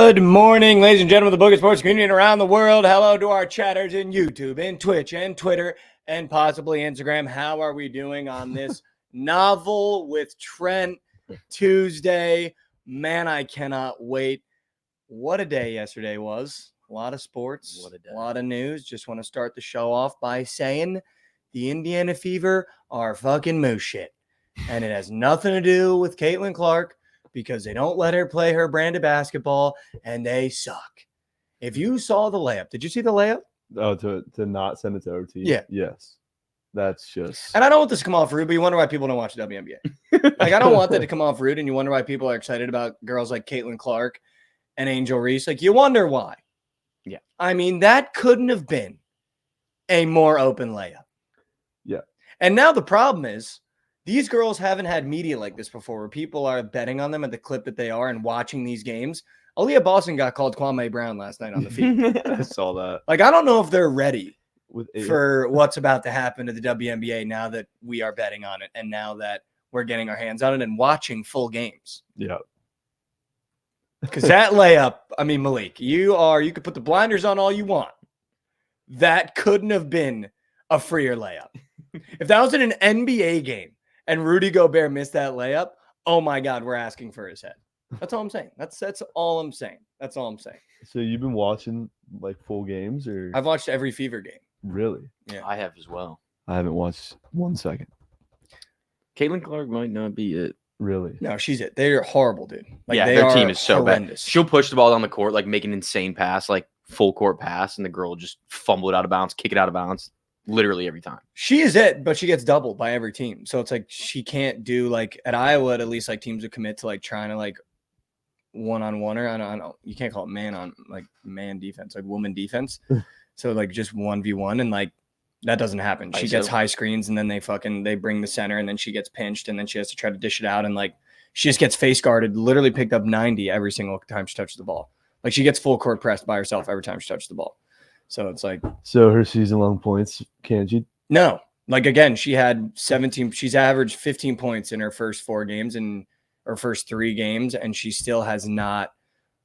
Good morning, ladies and gentlemen of the Bookit Sports community and around the world. Hello to our chatters in YouTube and Twitch and Twitter and possibly Instagram. How are we doing on this novel with Trent Tuesday? Man, I cannot wait. What a day yesterday was. A lot of sports, a lot of news. Just want to start the show off by saying the Indiana Fever are fucking moose shit. And it has nothing to do with Caitlin Clark, because they don't let her play her brand of basketball, and they suck. If you saw the layup, did you see the layup? Oh, to not send it to OT? Yeah. Yes. That's just... And I don't want this to come off rude, but you wonder why people don't watch the WNBA. Like, I don't want that to come off rude, and you wonder why people are excited about girls like Caitlin Clark and Angel Reese. Like, you wonder why. Yeah. I mean, that couldn't have been a more open layup. Yeah. And now the problem is, these girls haven't had media like this before, where people are betting on them at the clip that they are and watching these games. Aaliyah Boston got called Kwame Brown last night on the feed. I saw that. Like, I don't know if they're ready With for what's about to happen to the WNBA now that we are betting on it and now that we're getting our hands on it and watching full games. Yeah. Because that layup, I mean, Malik, you could put the blinders on all you want. That couldn't have been a freer layup. If that was in an NBA game, and Rudy Gobert missed that layup, oh my God, we're asking for his head. That's all I'm saying. That's all I'm saying. That's all I'm saying. So you've been watching like full games, or? I've watched every Fever game. Really? Yeah, I have as well. I haven't watched 1 second. Caitlin Clark might not be it. Really? No, she's it. They're horrible, dude. Like, yeah, they their are team is so horrendous. bad. She'll push the ball down the court, like make an insane pass, like full court pass, and the girl will just fumble it out of bounds, kick it out of bounds, literally every time. She is it, but she gets doubled by every team. So it's like she can't do, like, at Iowa, at least, like, teams would commit to like trying to like one-on-one, or I don't know, you can't call it man defense, like woman defense. So like just 1v1, and like that doesn't happen. She gets high screens, and then they bring the center, and then she gets pinched, and then she has to try to dish it out, and like she just gets face guarded, literally picked up 90 every single time she touches the ball. Like, she gets full court pressed by herself every time she touches the ball. So it's like, so her season-long points, can't she? No. Like, again, she had 17. She's averaged 15 points in her first 4 games and her first 3 games, and she still has not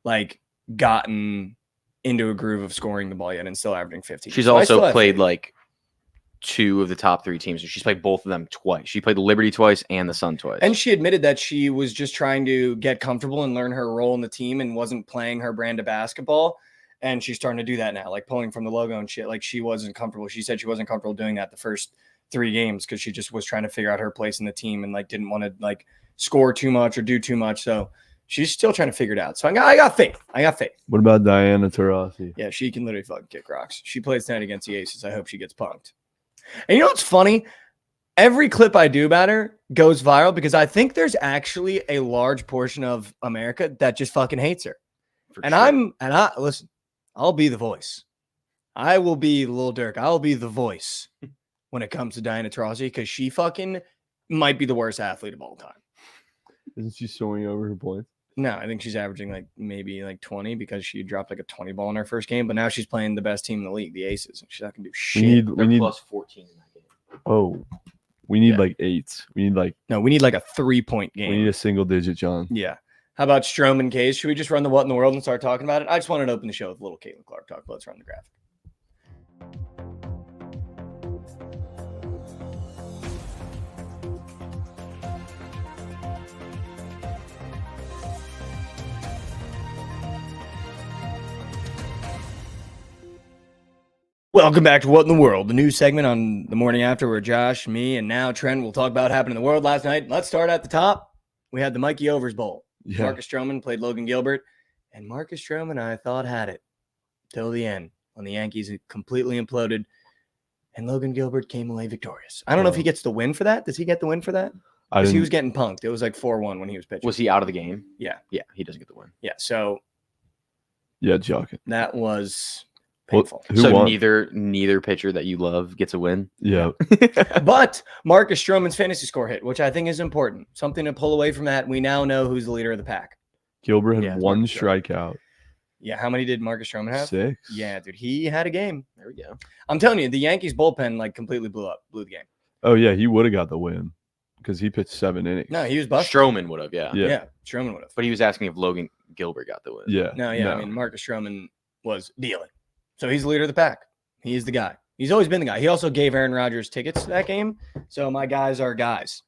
like gotten into a groove of scoring the ball yet, and still averaging 15. She's also played like 2 of the top 3 teams. She's played both of them twice. She played the Liberty twice and the Sun twice. And she admitted that she was just trying to get comfortable and learn her role in the team and wasn't playing her brand of basketball. And she's starting to do that now, like pulling from the logo and shit. Like, she wasn't comfortable. She said she wasn't comfortable doing that the first 3 games because she just was trying to figure out her place in the team and like didn't want to like score too much or do too much. So she's still trying to figure it out. So I got faith. What about Diana Taurasi? Yeah, she can literally fucking kick rocks. She plays tonight against the Aces. I hope she gets punked. And you know what's funny? Every clip I do about her goes viral because I think there's actually a large portion of America that just fucking hates her. Listen, I'll be the voice. I will be Lil Durk. I'll be the voice when it comes to Diana Taurasi, because she fucking might be the worst athlete of all time. Isn't she soaring over her points? No, I think she's averaging like maybe like 20 because she dropped like a 20 ball in her first game, but now she's playing the best team in the league, the Aces, and she's not gonna do shit. We need plus 14 in that game. Oh, we need like 8s. We need like we need like a 3-point game. We need a single digit, John. Yeah. How about Strom and Case? Should we just run the what in the world and start talking about it? I just wanted to open the show with a little Caitlin Clark talk. Let's run the graphic. Welcome back to What in the World, the news segment on the morning after where Josh, me, and now Trent will talk about what happened in the world last night. Let's start at the top. We had the Mikey Overs Bowl. Yeah. Marcus Stroman played Logan Gilbert, and Marcus Stroman, I thought, had it till the end when the Yankees completely imploded, and Logan Gilbert came away victorious. I don't know if he gets the win for that. Does he get the win for that? Because he was getting punked. It was like 4-1 when he was pitching. Was he out of the game? Yeah. Yeah, he doesn't get the win. Yeah, so yeah, joking. that was painful. Who won? neither pitcher that you love gets a win. Yeah. But Marcus Stroman's fantasy score hit, which I think is important. Something to pull away from that. We now know who's the leader of the pack. Gilbert had Yeah, 1 Marcus strikeout. Yeah, how many did Marcus Stroman have? 6. Yeah, dude, he had a game. There we go. I'm telling you, the Yankees bullpen like completely blew the game. Oh yeah, he would have got the win because he pitched 7 innings. No, he was busted. Stroman would have, yeah. Yeah, Stroman would have. But he was asking if Logan Gilbert got the win. Yeah. No, yeah. I mean, Marcus Stroman was dealing. So he's the leader of the pack. He's the guy. He's always been the guy. He also gave Aaron Rodgers tickets to that game. So my guys are guys.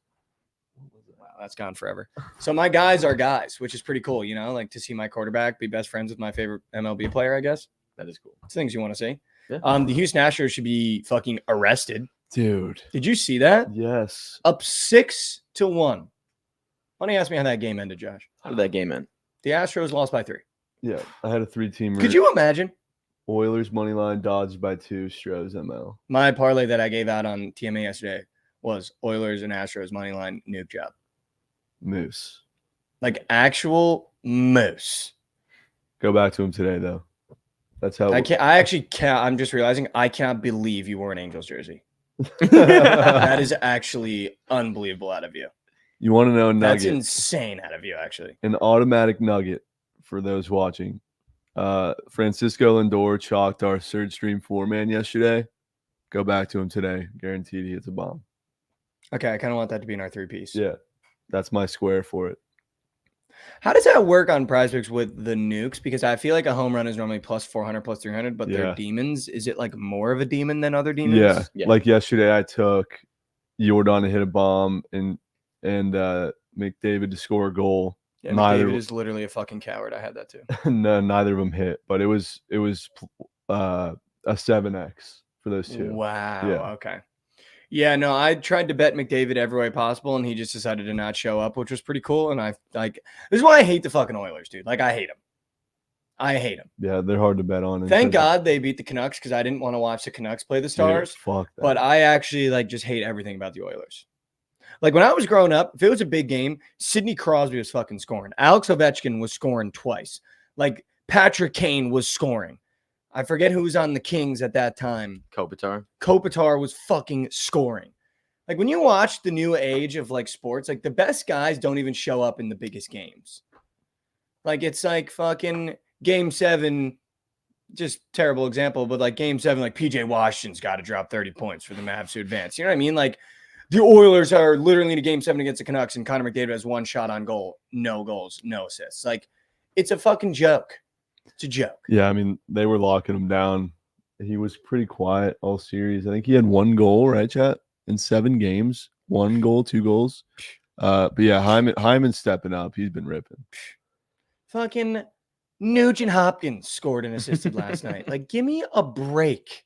Wow, that's gone forever. So my guys are guys, which is pretty cool, you know, like to see my quarterback be best friends with my favorite MLB player, I guess. That is cool. It's things you want to see. Yeah. The Houston Astros should be fucking arrested. Dude. Did you see that? Yes. Up 6-1. Why don't you ask me how that game ended, Josh? How did that game end? The Astros lost by 3. Yeah. I had a 3-teamer. Could you imagine? Oilers money line, Dodged by 2, Stros ML. My parlay that I gave out on TMA yesterday was Oilers and Astros money line nuke job. Moose. Like actual moose. Go back to him today, though. That's how. I actually can't. I'm just realizing I cannot believe you wore an Angels jersey. That is actually unbelievable out of you. You want to know a nugget? That's insane out of you, actually. An automatic nugget for those watching. Francisco Lindor chalked our third stream floor man yesterday. Go back to him today. Guaranteed he hits a bomb. Okay, I kind of want that to be in our 3-piece. Yeah. That's my square for it. How does that work on Prize Picks with the nukes? Because I feel like a home run is normally plus 400, plus 300, but they're demons. Is it like more of a demon than other demons? Yeah. Like yesterday, I took Jordan to hit a bomb and McDavid to score a goal. Yeah, McDavid is literally a fucking coward. I had that too. No, neither of them hit, but it was a 7x for those two. Wow. Yeah. Okay. Yeah, no, I tried to bet McDavid every way possible, and he just decided to not show up, which was pretty cool. And this is why I hate the fucking Oilers, dude. Like, I hate them. I hate them. Yeah, they're hard to bet on. Thank God they beat the Canucks because I didn't want to watch the Canucks play the Stars. Dude, fuck that. But I actually just hate everything about the Oilers. Like when I was growing up, if it was a big game, Sidney Crosby was fucking scoring. Alex Ovechkin was scoring twice. Like Patrick Kane was scoring. I forget who was on the Kings at that time. Kopitar was fucking scoring. Like when you watch the new age of like sports, like the best guys don't even show up in the biggest games. Like it's like fucking Game 7, just terrible example, but like Game 7, like PJ Washington's got to drop 30 points for the Mavs to advance. You know what I mean? Like the Oilers are literally in a Game 7 against the Canucks, and Connor McDavid has 1 shot on goal, no goals, no assists. Like it's a fucking joke. It's a joke. Yeah, I mean, they were locking him down. He was pretty quiet all series. I think he had 1 goal, right, chat? In 7 games. 1 goal, 2 goals. But yeah, Hyman's stepping up. He's been ripping. Fucking Nugent Hopkins scored and assisted last night. Like, give me a break.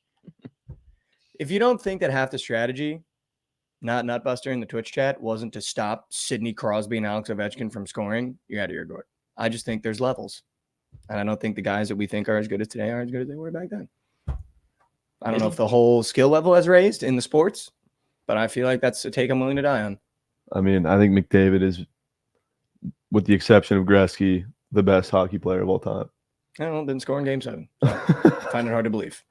If you don't think that half the strategy, not Nutbuster in the Twitch chat, wasn't to stop Sidney Crosby and Alex Ovechkin from scoring, you're out of your gourd. I just think there's levels. And I don't think the guys that we think are as good as today are as good as they were back then. I don't know if the whole skill level has raised in the sports, but I feel like that's a take I'm willing to die on. I mean, I think McDavid is, with the exception of Gretzky, the best hockey player of all time. I don't know, didn't score in Game 7. So find it hard to believe.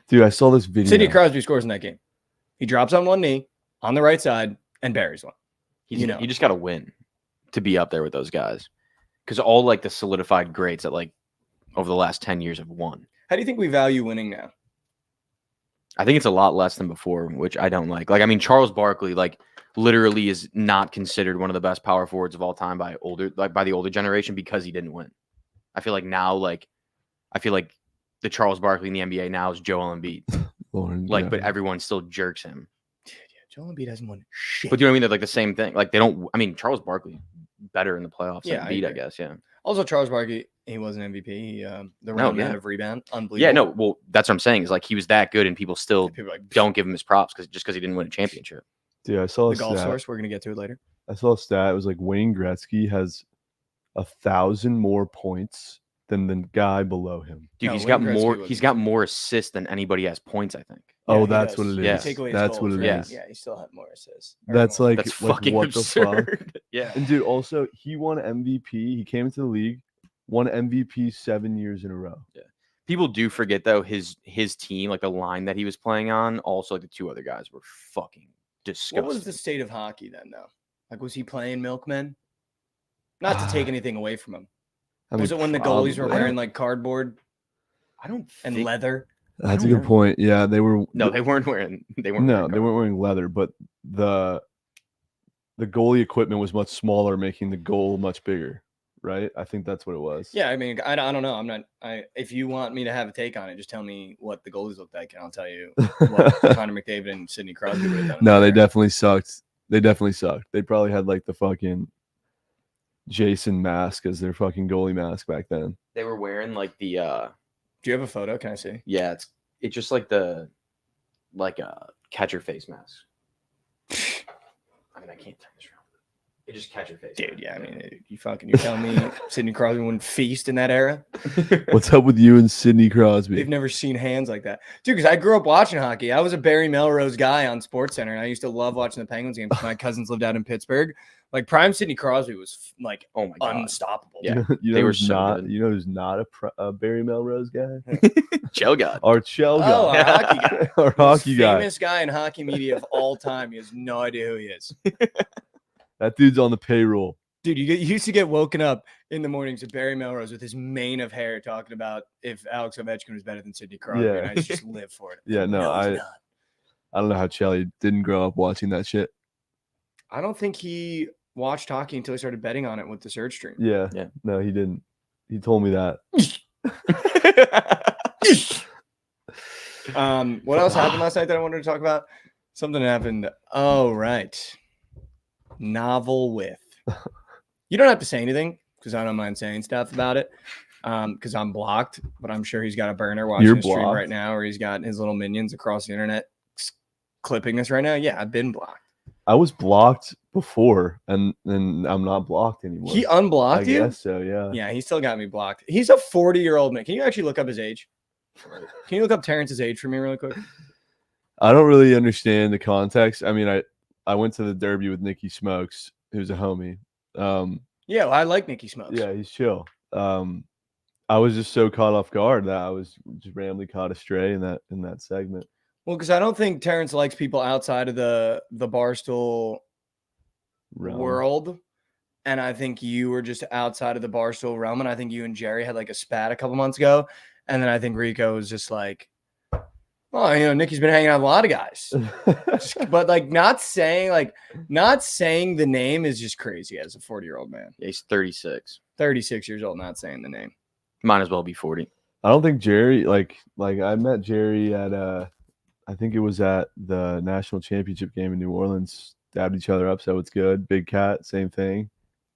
Dude, I saw this video. Sidney Crosby scores in that game. He drops on one knee on the right side and buries one. You just got to win to be up there with those guys. Because all like the solidified greats that like over the last 10 years have won. How do you think we value winning now? I think it's a lot less than before, which I don't like. Like, I mean, Charles Barkley, like, literally is not considered one of the best power forwards of all time by the older generation because he didn't win. I feel like now, the Charles Barkley in the NBA now is Joel Embiid. But everyone still jerks him. Dude, yeah, Joel Embiid hasn't won shit. But you know what I mean? They're like the same thing. Like, they don't. I mean, Charles Barkley better in the playoffs than Embiid, I guess. Yeah. Also, Charles Barkley, he was an MVP. He, the amount of rebound, unbelievable. Yeah, no. Well, that's what I'm saying. Is like he was that good, and people still don't give him his props because he didn't win a championship. Dude, I saw the golf source. We're gonna get to it later. I saw a stat. It was like Wayne Gretzky has 1,000 more points than the guy below him. Dude, he's got more. He's got more assists than anybody has points. I think. Oh, that's what it is. Yeah. That's what it is. Yeah, he still had more assists. That's like that's fucking what absurd. The fuck? Yeah. And dude, also he won MVP. He came into the league, won MVP 7 years in a row. Yeah. People do forget though his team, like the line that he was playing on. Also, like the 2 other guys were fucking disgusting. What was the state of hockey then, though? Like, was he playing milkmen? Not to take anything away from him. Was it when the goalies were wearing like cardboard? And leather. That's a good point. Yeah, they were. No, they weren't wearing. They weren't wearing leather. But the goalie equipment was much smaller, making the goal much bigger. right? I think that's what it was. Yeah, I mean, I don't know. I'm not. If you want me to have a take on it, just tell me what the goalies look like, and I'll tell you what Connor McDavid and Sidney Crosby would have done. No, they definitely sucked. They probably had like the fucking Jason mask as their fucking goalie mask back then. They were wearing like the Do you have a photo? Can I see? yeah, it's just like a catcher face mask. I mean, I can't turn this around. It just catcher face. Dude, yeah, I mean, you telling me Sidney Crosby wouldn't feast in that era? What's up with you and Sidney Crosby? They've never seen hands like that. Dude, because I grew up watching hockey. I was a Barry Melrose guy on SportsCenter, and I used to love watching the Penguins games. My cousins lived out in Pittsburgh. Like, prime Sidney Crosby was, like, Oh my god, unstoppable. Yeah. you know they were who's so not. good. You know who's not a Barry Melrose guy? Joe God. Our Chell guy. Oh, our hockey guy. Our hockey guy. Famous guy in hockey media of all time. He has no idea who he is. That dude's on the payroll. Dude, you used to get woken up in the mornings with Barry Melrose with his mane of hair talking about if Alex Ovechkin was better than Sidney Crosby. Yeah. And I just live for it. Yeah, no, he's I not. don't know how Chelly didn't grow up watching that shit. I don't think he watched hockey until he started betting on it with the Surge stream. Yeah. Yeah. No, he didn't. He told me that. What else happened last night that I wanted to talk about? Something happened. Oh, right. Novel with. You don't have to say anything because I don't mind saying stuff about it because I'm blocked, but I'm sure he's got a burner watching You're the stream blocked? right now, or he's got his little minions across the internet clipping this right now. Yeah, I've been blocked. I was blocked before, and I'm not blocked anymore. He unblocked I you? guess so, yeah. Yeah, he still got me blocked. He's a 40-year-old man. Can you actually look up his age? Can you look up Terrence's age for me really quick? I don't really understand the context. I mean, I went to the Derby with Nicky Smokes, who's a homie. Yeah, well, I like Nicky Smokes. Yeah, he's chill. I was just so caught off guard that I was just randomly caught astray in that segment. Well, because I don't think Terrence likes people outside of the Barstool Realm. world. And I think you were just outside of the Barstool realm. And I think you and Jerry had like a spat a couple months ago. And then I think Rico was just like, well, you know, Nicky's been hanging out with a lot of guys. But like not saying the name is just crazy as a 40-year-old man. Yeah, he's 36. 36 years old, not saying the name. Might as well be 40. I don't think Jerry like I met Jerry at I think it was at the national championship game in New Orleans. Dabbed each other up, so it's good. Big Cat, same thing.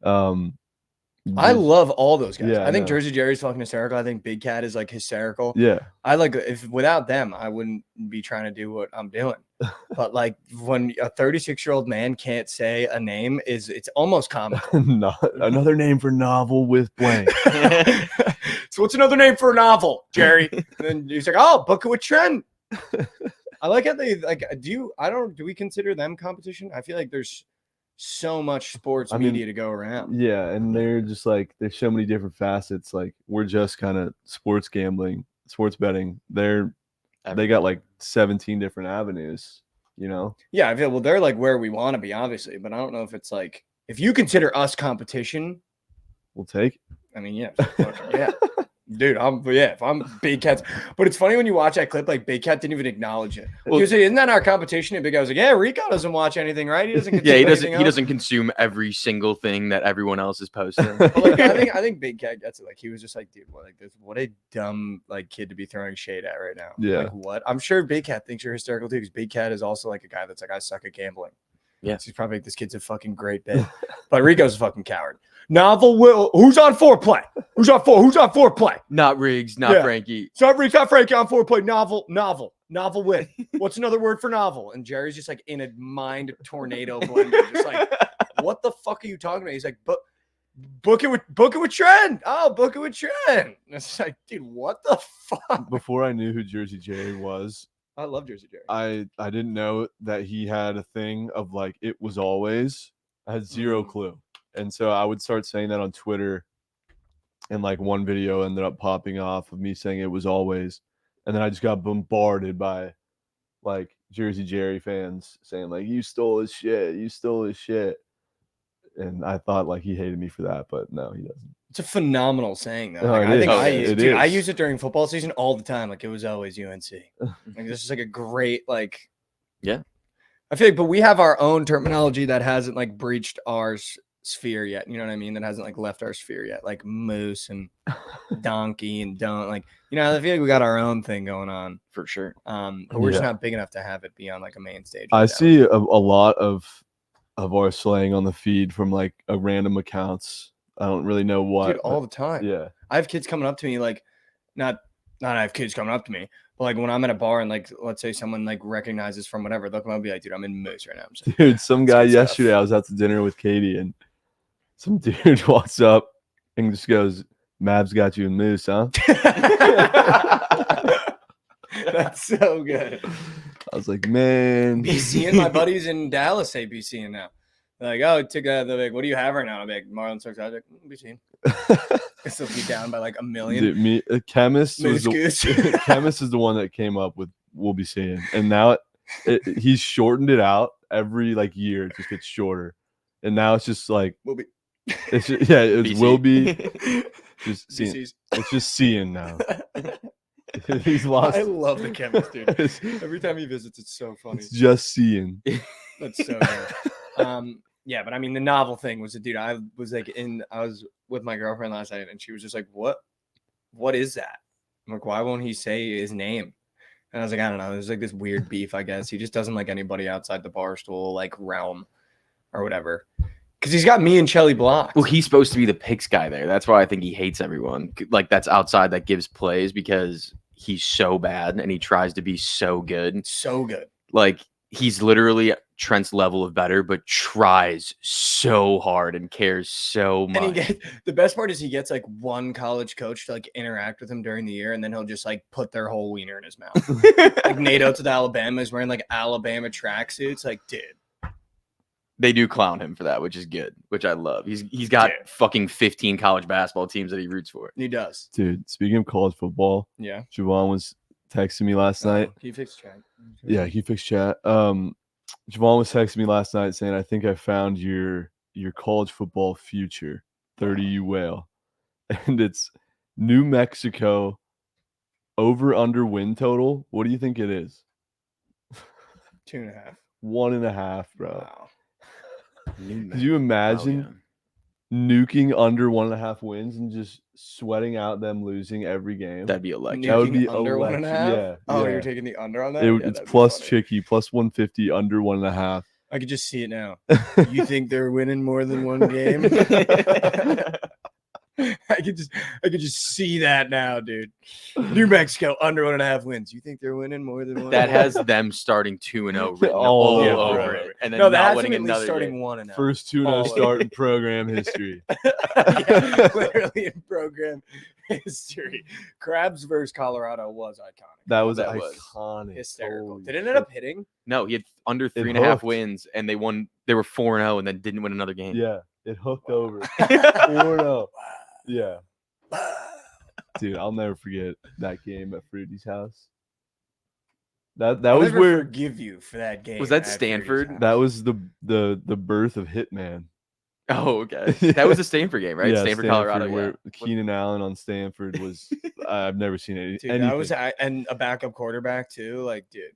I love all those guys. Yeah, I think no. Jersey Jerry's fucking hysterical. I think Big Cat is like hysterical. Yeah. I like if without them, I wouldn't be trying to do what I'm doing. But like when a 36-year-old man can't say a name, it's almost comical. Not another name for novel with blank. So what's another name for a novel, Jerry? And then he's like, oh, Bookit with Trent. I like how they like. Do we consider them competition? I feel like there's so much sports media to go around. Yeah, and they're just like there's so many different facets. Like we're just kind of sports gambling, sports betting. They got like 17 different avenues, you know? Yeah, I feel well, they're like where we want to be, obviously, but I don't know if it's like if you consider us competition, We'll take it. I mean, yeah, yeah. Dude, if I'm Big Cat's, but it's funny when you watch that clip, like Big Cat didn't even acknowledge it. Well, He was like, isn't that our competition? And Big Cat was like, yeah, Rico doesn't watch anything, right? He doesn't. Yeah, he consume doesn't. anything He else." doesn't consume every single thing that everyone else is posting. But like, I think Big Cat gets it. Like he was just like, dude, what a dumb like kid to be throwing shade at right now. Yeah. Like what? I'm sure Big Cat thinks you're hysterical too, because Big Cat is also like a guy that's like, I suck at gambling. Yeah. So he's probably like, this kid's a fucking great bit. But Rico's a fucking coward. Novel will who's on foreplay? Who's on foreplay? Not Riggs, not Yeah. Frankie. So Rick's not Frankie on foreplay. Novel with. What's another word for novel? And Jerry's just like in a mind tornado blender, just like, what the fuck are you talking about? He's like, book it with Trent. Oh, book it with Trent. And it's like, dude, what the fuck? Before I knew who Jersey Jerry was, I love Jersey Jerry. I didn't know that he had a thing of like it was always. I had zero clue. And so I would start saying that on Twitter, and like one video ended up popping off of me saying it was always. And then I just got bombarded by like Jersey Jerry fans saying like, you stole his shit. You stole his shit. And I thought like he hated me for that, but no, he doesn't. It's a phenomenal saying though. No, Like, it I is. think It I is. use it during football season all the time. Like it was always UNC. Like this is like a great like. Yeah. I feel like, but we have our own terminology that hasn't like breached ours sphere yet. You know what I mean? That hasn't like left our sphere yet, like moose and donkey and don't like. I feel like we got our own thing going on for sure. But we're just not big enough to have it be on like a main stage. I see a lot of our slang on the feed from like a random accounts. I don't really know what. Dude, all the time. Yeah. I have kids coming up to me like, not I have kids coming up to me, but like when I'm at a bar and like let's say someone like recognizes from whatever, they'll come up and be like, dude, I'm in moose right now. I'm saying, dude, some guy yesterday, stuff. I was out to dinner with Katie and some dude walks up and just goes, Mavs got you in moose, huh? That's so good. I was like, man. BC and my buddies in Dallas say BC and now. They're like, oh, they're like, what do you have right now? I'm like, Marlon Stokes. I was like, BC. This will be down by like 1 million. Dude, Chemist is the one that came up with we'll be seeing. And now he's shortened it out every like year. It just gets shorter. And now it's just like will be. It's just, yeah, it BC. will be just seeing. BC's. It's just seeing now. He's lost. I love the Chemist, dude. Every time he visits, it's so funny. It's just seeing. That's so good. Yeah, but I mean, the novel thing was, dude, I was with my girlfriend last night, and she was just like, what is that? I'm like, why won't he say his name? And I was like, I don't know. There's like this weird beef, I guess. He just doesn't like anybody outside the Barstool like realm or whatever. Because he's got me and Chelly blocked. Well, he's supposed to be the picks guy there. That's why I think he hates everyone. Like that's outside that gives plays because he's so bad and he tries to be so good. So good. Like he's literally Trent's level of better, but tries so hard and cares so much. And the best part is he gets like one college coach to like interact with him during the year, and then he'll just like put their whole wiener in his mouth. Like Nate Oates with Alabama is wearing like Alabama tracksuits. Like, dude. They do clown him for that, which is good, which I love. He's got fucking 15 college basketball teams that he roots for. He does. Dude, speaking of college football, yeah, Jovan was texting me last night. He fixed chat. Yeah, he fixed chat. Jovan was texting me last night saying, I think I found your college football future, 30U whale. And it's New Mexico over under win total. What do you think it is? 2.5. 1.5, bro. Wow. Could you imagine nuking under 1.5 wins and just sweating out them losing every game? That'd be electric. Nuking That would be under electric. 1.5? Yeah. Oh, yeah. you're taking the under on that? It's plus Chicky, plus 150, under 1.5. I could just see it now. You think they're winning more than one game? I could just see that now, dude. New Mexico under 1.5 wins. You think they're winning more than one? That has them starting 2-0 written all over it, and then no, not that's winning another starting game. 1-0. First 2-0 start in program history. Yeah, literally in program history. Krabs versus Colorado was iconic. That was That was iconic. Hysterical. Holy Did it end shit. up hitting? No, he had under It 3.5 hooked. wins, and they won. They were 4-0, and then didn't win another game. Yeah, it hooked over. 4-0. Yeah. Dude, I'll never forget that game at Fruity's house. That I'll was never where forgive you for that game. Was that at Stanford? Fruity's house. that was the birth of Hitman. Oh, okay. That was the Stanford game, right? Yeah, Stanford, Colorado. where Yeah. Keenan Allen on Stanford was. I've never seen it. Dude, that was and a backup quarterback too. Like, dude,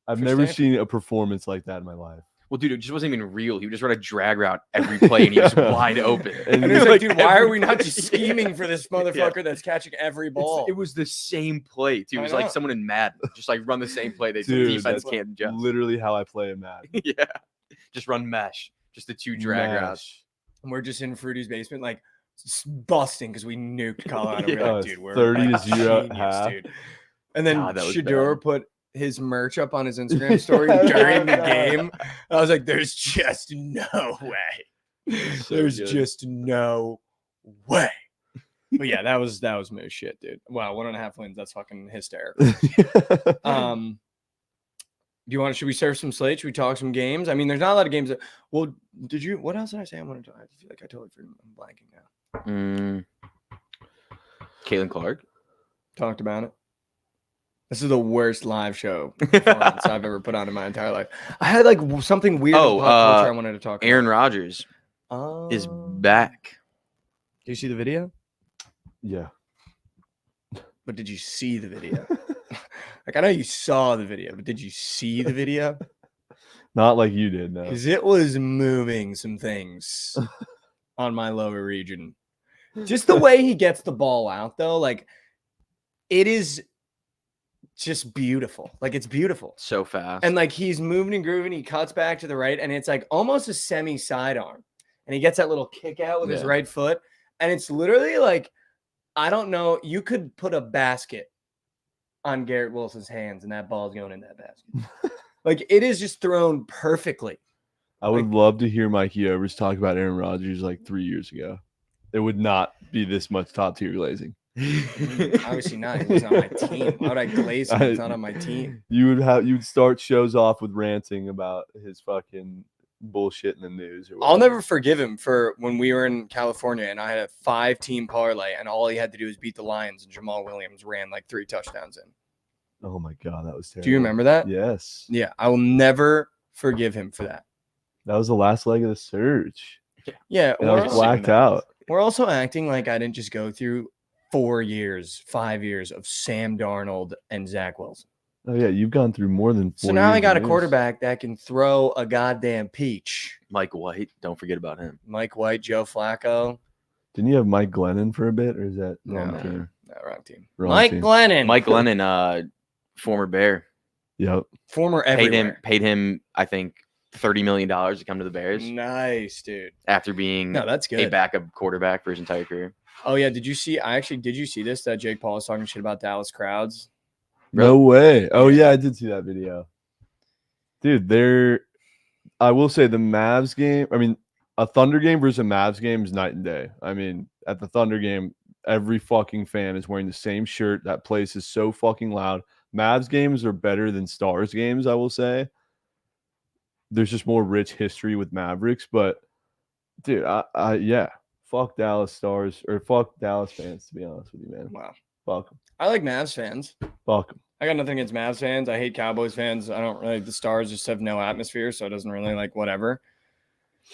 I've for never Stanford. seen a performance like that in my life. Well, dude, it just wasn't even real. He would just run a drag route every play, and he was Yeah. wide open. And and it was like, dude, why are every we not play- just scheming for this motherfucker that's catching every ball? It was the same play, too. It I was know. like someone in Madden, just like run the same play. The Dude, defense that's can't adjust. Literally how I play in Madden. Yeah, just run mesh, just the two drag routes. Mash. And we're just in Fruity's basement, like busting because we nuked Colorado. Yeah. We're like, Oh, dude, we're 30 like, to 0 at genius, half. dude. And then God, that was Shador bad. put his merch up on his Instagram story during the game. I was like, there's just no way. So There's good. just no way. But yeah, that was moose shit, dude. Wow, 1.5 wins. That's fucking hysterical. Should we serve some slate? Should we talk some games? I mean, there's not a lot of games that, well, what else did I say I wanted to talk? I feel like I totally forgot. I'm blanking now. Caitlin Clark. Talked about it. This is the worst live show performance I've ever put on in my entire life. I had like something weird Oh, in pop culture I wanted to talk Aaron about. Rodgers is back. Do you see the video? Yeah. But did you see the video? Like, I know you saw the video, but did you see the video? Not like you did, no. Because it was moving some things. on my lower region. Just the way he gets the ball out, though, like it is just beautiful. Like it's beautiful. So fast. And like he's moving and grooving, he cuts back to the right, and it's like almost a semi sidearm. And he gets that little kick out with his right foot. And it's literally like, I don't know, you could put a basket on Garrett Wilson's hands and that ball's going in that basket. Like it is just thrown perfectly. I would love to hear Mikey Overs talk about Aaron Rodgers like 3 years ago. It would not be this much top tier glazing. Obviously not. He wasn't on my team. Why would I glaze him? He's not on my team. You'd start shows off with ranting about his fucking bullshit in the news. Or I'll never forgive him for when we were in California and I had a 5-team parlay and all he had to do was beat the Lions and Jamal Williams ran like 3 touchdowns in. Oh my God, that was terrible. Do you remember that? Yes. Yeah, I will never forgive him for that. That was the last leg of the surge. Yeah, And I was blacked out. We're also acting like I didn't just go through 5 years of Sam Darnold and Zach Wilson. Oh yeah, you've gone through more than 4 So now years I got a of this. quarterback that can throw a goddamn peach. Mike White. Don't forget about him. Mike White, Joe Flacco. Didn't you have Mike Glennon for a bit, or is that wrong No. team? No, wrong team. Wrong Mike team. Glennon. Mike Glennon, former Bear. Yep. Former everywhere. Paid him, I think, $30 million to come to the Bears Nice, dude. after being No, that's a good. backup quarterback for his entire career. Oh, yeah. Did you see this? That Jake Paul is talking shit about Dallas crowds? No way. Oh yeah, I did see that video. Dude, I will say the Mavs game, I mean, a Thunder game versus a Mavs game is night and day. I mean, at the Thunder game, every fucking fan is wearing the same shirt. That place is so fucking loud. Mavs games are better than Stars games, I will say. There's just more rich history with Mavericks, but dude, yeah, fuck Dallas Stars or fuck Dallas fans, to be honest with you, man. Wow. Fuck them. I like Mavs fans. Fuck them. I got nothing against Mavs fans. I hate Cowboys fans. I don't really, the Stars just have no atmosphere, so it doesn't really like whatever.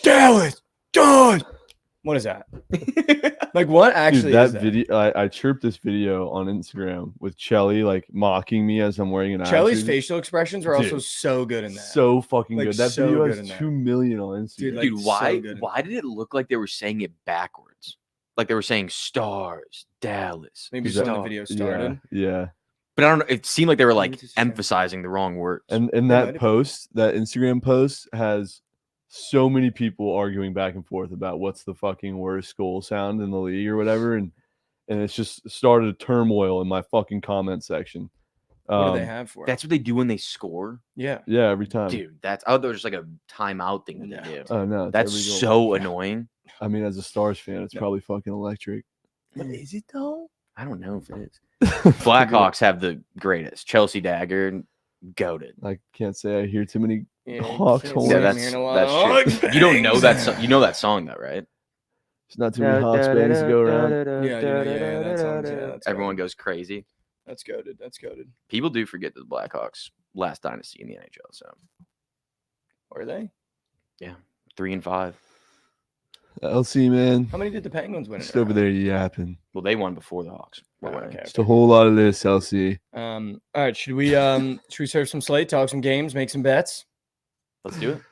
Dallas, John. What is that? Like what actually Dude, that is that? video, I chirped this video on Instagram with Chelly like mocking me as I'm wearing an Chelly's attitude. facial expressions were also Dude, so good in that. So fucking Like, good. That so video good has in 2 million on Instagram. Dude, like, Dude, why so good. why did it look like they were saying it backwards? Like they were saying Stars, Dallas. Maybe Is just that- when the video started. Yeah. But I don't know. It seemed like they were like Maybe just check. emphasizing the wrong words. And might that have- post, that Instagram post has so many people arguing back and forth about what's the fucking worst goal sound in the league or whatever. And it's just started a turmoil in my fucking comment section. What do they have for it? That's what they do when they score. Yeah. Yeah, every time. Dude, that's I thought there was just like a timeout thing that they No. do. Oh no, it's That's every goal. so annoying. I mean, as a Stars fan, it's No. probably fucking electric. But is it though? I don't know if it is. Blackhawks have the greatest. Chelsea Dagger, goated. I can't say I hear too many. Yeah, Hawks can't horns. say Yeah, I'm hearing a lot that's of true. Hawks You don't know that fans. song. You know that song though, right? It's not too many Hawks bangs to go around. Yeah, that sounds, that's Everyone goated. goes crazy. That's goaded. That's goaded. People do forget the Blackhawks last dynasty in the NHL. So Were they? 3-5. LC, man. How many did the Penguins win? Just over there yapping. Well, they won before the Hawks. were winning. Okay. Just a whole lot of this, LC. All right. Should we serve some slate, talk some games, make some bets? Let's do it.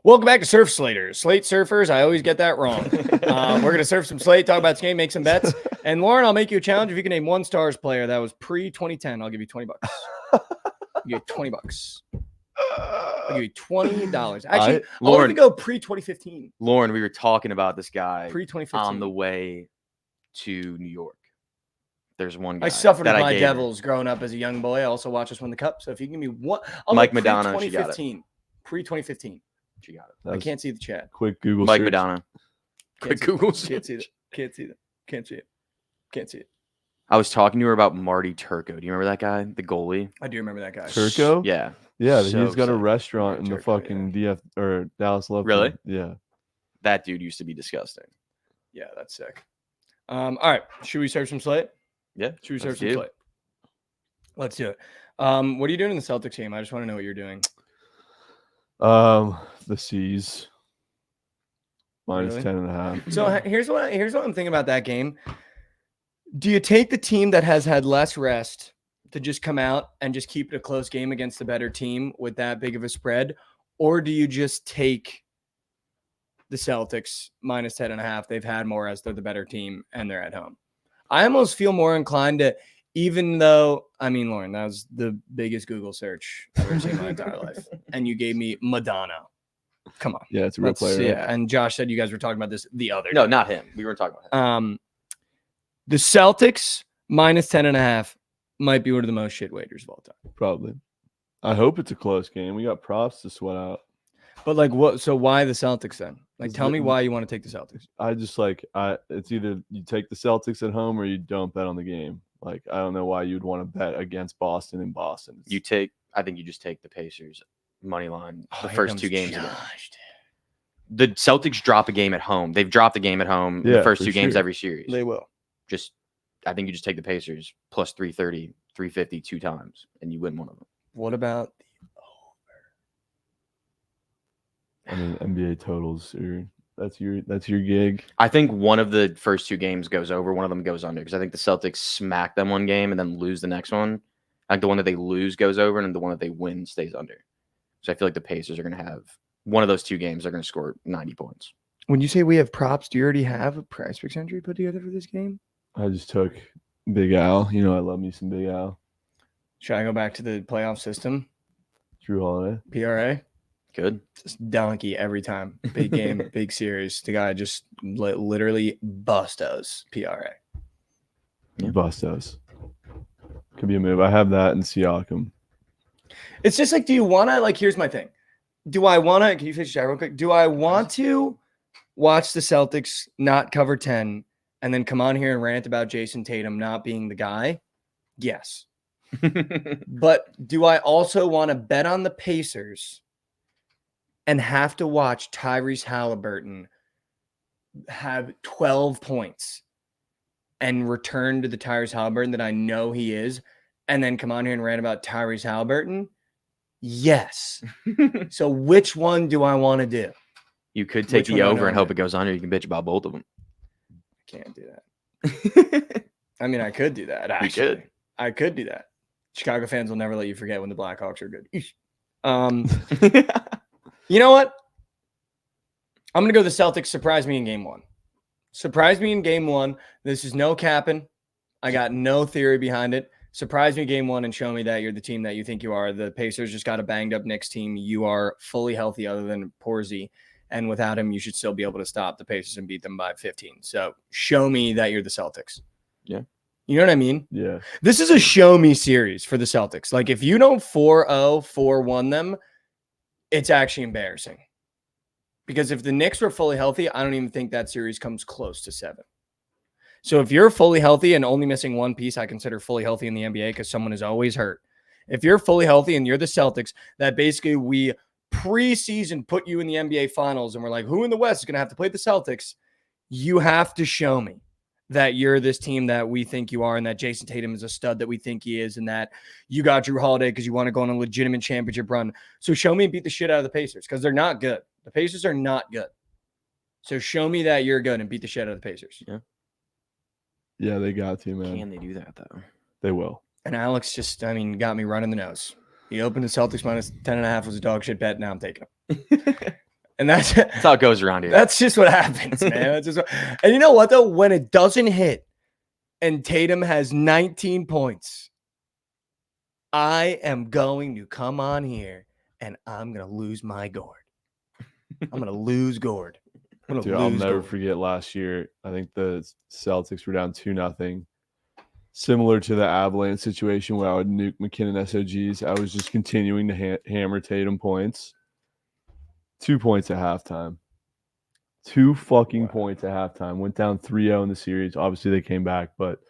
Welcome back to Surf Slaters. Slate Surfers. I always get that wrong. We're going to surf some slate, talk about this game, make some bets. And Lauren, I'll make you a challenge. If you can name one Stars player that was pre-2010, I'll give you $20. I'll give you $20. I'll give you $20. Actually, I'll Lauren, even go pre-2015. Lauren, we were talking about this guy Pre-2015. on the way to New York. There's one guy I suffered that with I my gave her. Devils growing up as a young boy. I also watched us win the cup. So if you give me one, I'll Mike go Madonna, she got it. Pre-2015. Pre-2015. She got it. That I was can't see the chat. quick Google Mike search. Madonna. Can't Quick see Google it. Can't see search. it. Can't see it. Can't see it. Can't see it. I was talking to her about Marty Turco. Do you remember that guy, the goalie? I do remember that guy. Turco? Yeah. Yeah, So he's got a sick. restaurant in the Turco, fucking DF or Dallas Love. Really? Town. Yeah. That dude used to be disgusting. Yeah, that's sick. All right. Should we serve some slate? Yeah. Should we serve let's some do. slate? Let's do it. What are you doing in the Celtics game? I just want to know what you're doing. The C's minus Really? 10.5. So here's what I'm thinking about that game. Do you take the team that has had less rest to just come out and just keep it a close game against the better team with that big of a spread? Or do you just take the Celtics minus 10.5? They've had more as they're the better team and they're at home. I almost feel more inclined to, even though, I mean, Lauren, that was the biggest Google search I've ever seen in my entire life. And you gave me Madonna. Come on. Yeah, it's a real player. Right? Yeah. And Josh said you guys were talking about this the other day. No, not him. We weren't talking about him. The Celtics minus 10.5 might be one of the most shit wagers of all time. Probably. I hope it's a close game. We got props to sweat out. But like what? So why the Celtics then? Like, Is tell the- me why you want to take the Celtics. I just it's either you take the Celtics at home or you don't bet on the game. Like, I don't know why you'd want to bet against Boston in Boston. I think you just take the Pacers money line the Here first comes 2 games. Josh, The Celtics drop a game at home. They've dropped a game at home in Yeah, the first for 2 games sure. every series. They will. I think you just take the Pacers plus 330, 350 2 times, and you win one of them. What about I mean, NBA totals that's your gig. I think one of the first 2 games goes over. One of them goes under because I think the Celtics smack them one game and then lose the next one. I think the one that they lose goes over, and the one that they win stays under. So I feel like the Pacers are going to have one of those 2 games. They're going to score 90 points. when you say we have props? Do you already have a price picks entry put together for this game? I just took Big Al. You know, I love me some Big Al. Should I go back to the playoff system? Drew Holiday. PRA? Good. Just donkey every time. Big game, big series. The guy just literally bustos PRA. Yeah. Bustos. Could be a move. I have that in Siakam. It's just like, do you want to, like, here's my thing. Do I want to, can you finish that real quick? Do I want to watch the Celtics not cover 10 and then come on here and rant about Jason Tatum not being the guy? Yes. But do I also want to bet on the Pacers and have to watch Tyrese Halliburton have 12 points and return to the Tyrese Halliburton that I know he is, and then come on here and rant about Tyrese Halliburton? Yes. So which one do I want to do? You could take Which one the do I over and know? hope it goes under. You can bitch about both of them. I can't do that. I mean, I could do that, actually. could. I could do that. Chicago fans will never let you forget when the Blackhawks are good. You know what? I'm going to go the Celtics surprise me in game 1. Surprise me in game 1. This is no capping. I got no theory behind it. Surprise me game 1 and show me that you're the team that you think you are. The Pacers just got a banged up Knicks team. You are fully healthy other than Porzingis. And without him, you should still be able to stop the Pacers and beat them by 15. So show me that you're the Celtics. Yeah. You know what I mean? Yeah. This is a show me series for the Celtics. Like, if you don't 4-0, 4-1 them, it's actually embarrassing. Because if the Knicks were fully healthy, I don't even think that series comes close to 7. So if you're fully healthy and only missing one piece, I consider fully healthy in the NBA because someone is always hurt. If you're fully healthy and you're the Celtics, that basically we preseason put you in the NBA Finals and we're like, who in the West is going to have to play the Celtics? You have to show me that you're this team that we think you are and that Jason Tatum is a stud that we think he is and that you got Drew Holiday because you want to go on a legitimate championship run. So show me and beat the shit out of the Pacers because they're not good. The Pacers are not good. So show me that you're good and beat the shit out of the Pacers. Yeah. Yeah, they got to, man. Can they do that, though? They will. And Alex just, got me running the nose. He opened the Celtics minus 10.5 was a dog shit bet. Now I'm taking him. And that's how it goes around here. That's just what happens, man. And you know what, though? When it doesn't hit and Tatum has 19 points, I am going to come on here and I'm going to lose my gourd. I'm going to lose gourd. Dude, I'll never forget last year. I think the Celtics were down 2-0. Similar to the Avalanche situation where I would nuke McKinnon SOGs. I was just continuing to hammer Tatum points. 2 points at halftime. 2 fucking points at halftime. Went down 3-0 in the series. Obviously, they came back. But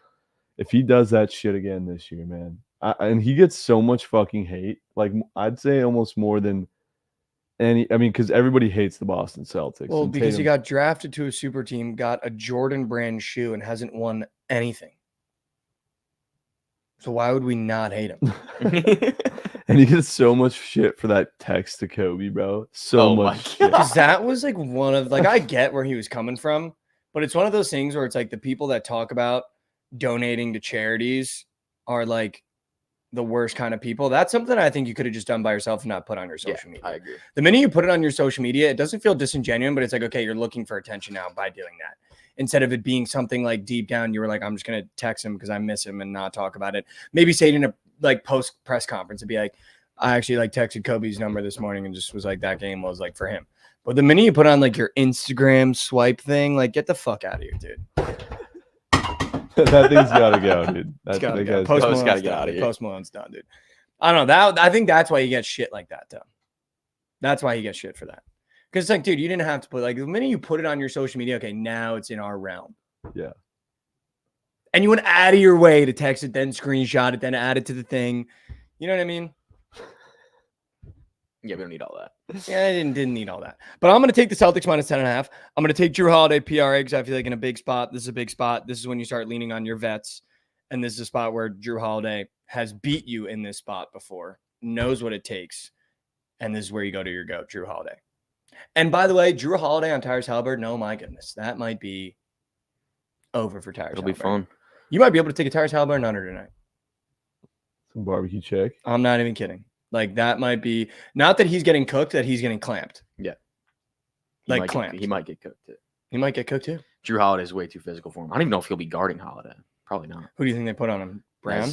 if he does that shit again this year, man. And he gets so much fucking hate. Like, I'd say almost more than because everybody hates the Boston Celtics. Well, and because he Tatum- got drafted to a super team, got a Jordan brand shoe, and hasn't won anything. So why would we not hate him? And he gets so much shit for that text to Kobe, bro. So much shit. Because that was like one of, like, I get where he was coming from, but it's one of those things where it's like the people that talk about donating to charities are like the worst kind of people. That's something I think you could have just done by yourself and not put on your social media. I agree. The minute you put it on your social media, it doesn't feel disingenuous, but it's like, okay, you're looking for attention now by doing that. Instead of it being something like deep down, you were like, I'm just going to text him because I miss him and not talk about it. Maybe say it in a like post press conference and be like, I actually like texted Kobe's number this morning and just was like, that game was like for him. But the minute you put on like your Instagram swipe thing, like get the fuck out of here, dude. That thing's gotta go, dude. It's gotta go. Post Malone's gotta get done, out of dude. here. Post Malone's done, dude. I don't know. I think that's why you get shit like that, though. That's why he gets shit for that. Because it's like, dude, you didn't have to put like the minute you put it on your social media, okay, now it's in our realm. Yeah. And you went out of your way to text it, then screenshot it, then add it to the thing. You know what I mean? Yeah, we don't need all that. Yeah, I didn't need all that. But I'm going to take the Celtics minus 10.5. I'm going to take Drew Holiday PRA because I feel like in a big spot, this is a big spot. This is when you start leaning on your vets. And this is a spot where Drew Holiday has beat you in this spot before, knows what it takes. And this is where you go to your goat, Drew Holiday. And by the way, Drew Holiday on Tyrese Halliburton, oh my goodness, that might be over for Tyrese It'll be Halliburton. fun. You might be able to take a Tyrese Halliburton under tonight. Some barbecue check. I'm not even kidding. Like that might be not that he's getting cooked, that he's getting clamped. Yeah. Like clamped. He might get cooked too. He might get cooked too. Drew Holiday is way too physical for him. I don't even know if he'll be guarding Holiday. Probably not. Who do you think they put on him? Brown?